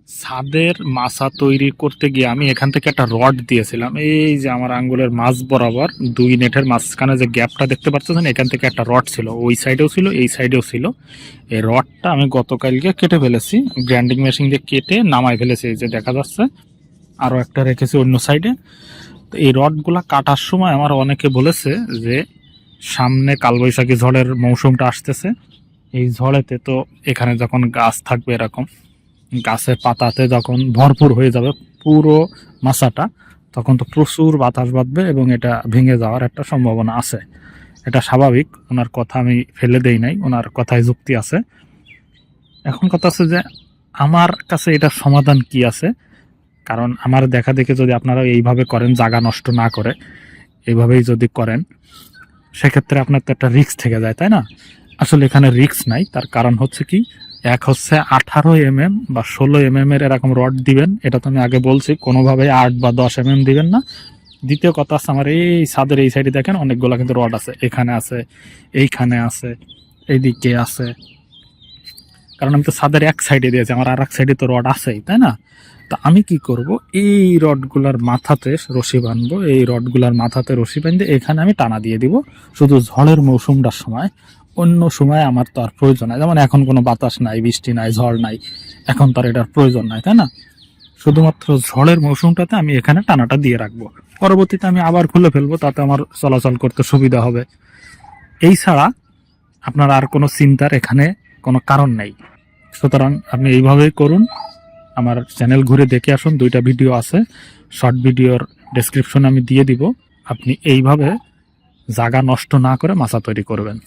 ছাদের মাচা তৈরি করতে গিয়ে আমি এখান থেকে একটা রড দিয়েছিলাম, এই যে আমার আঙ্গুলের মাঝ বরাবর 2 নেটের মাঝখানে যে গ্যাপটা দেখতে পাচ্ছেন, এখান থেকে একটা রড ছিল, ওই সাইডেও ছিল এই সাইডেও ছিল। এই রডটা আমি গতকালকে কেটে ফেলেছি, গ্রাইন্ডিং মেশিন দিয়ে কেটে নামাই ফেলেছি, এই যে দেখা যাচ্ছে। আরও একটা রেখেছি অন্য সাইডে। তো এই রডগুলা কাটার সময় আমার অনেকে বলেছে যে সামনে কালবৈশাখী ঝড়ের মৌসুমটা আসতেছে, এই ঝড়েতে তো এখানে যখন গাছ থাকবে এরকম, গাছের পাতাতে যখন ভরপুর হয়ে যাবে পুরো মাচাটা, তখন তো প্রচুর বাতাস বাঁধবে এবং এটা ভেঙে যাওয়ার একটা সম্ভাবনা আছে। এটা স্বাভাবিক, ওনার কথা আমি ফেলে দেই নাই, ওনার কথায় যুক্তি আছে। এখন কথা আছে যে আমার কাছে এটার সমাধান কি আছে, কারণ আমার দেখা দেখে যদি আপনারা এইভাবে করেন, জায়গা নষ্ট না করে এইভাবেই যদি করেন, সেক্ষেত্রে আপনার তো একটা রিস্ক থেকে যায়, তাই না? আসলে এখানে রিস্ক নাই, তার কারণ হচ্ছে কি, এক হচ্ছে 18 mm বা 16 mm এর এরকম রড দিবেন, এটা তো আমি আগে বলছি, কোনোভাবে 8 বা 10 mm দিবেন না। দ্বিতীয় কথা আছে, আমার এই ছাদের এই সাইডে দেখেন অনেকগুলো কিন্তু রড আছে, এখানে আছে, এইখানে আছে, এইদিকে আছে, কারণ আমি তো ছাদের এক সাইডে দিয়েছি, আমার আর এক সাইডে তো রড আছেই, তাই না? তো আমি কি করব, এই রডগুলার মাথাতে রশি বাঁধবো, এই রডগুলার মাথাতে রশি বাঁধে এখানে আমি টানা দিয়ে দিব, শুধু ঝড়ের মৌসুমটার সময়। অন্য সময় আমার তো আর প্রয়োজন নাই, যেমন এখন কোনো বাতাস নাই, বৃষ্টি নাই, ঝড় নাই, এখন তো আর এটার প্রয়োজন নাই, তাই না? শুধুমাত্র ঝড়ের মৌসুমটাতে আমি এখানে টানাটা দিয়ে রাখবো, পরবর্তীতে আমি আবার খুলে ফেলবো, তাতে আমার চলাচল করতে সুবিধা হবে। এই ছাড়া আপনার আর কোনো চিন্তার এখানে কোনো কারণ নেই। সুতরাং আপনি এইভাবেই করুন। আমার চ্যানেল ঘুরে দেখে আসুন, 2টা ভিডিও আছে, শর্ট ভিডিওর ডেসক্রিপশনে আমি দিয়ে দিব। আপনি এইভাবে জায়গা নষ্ট না করে মাচা তৈরি করবেন।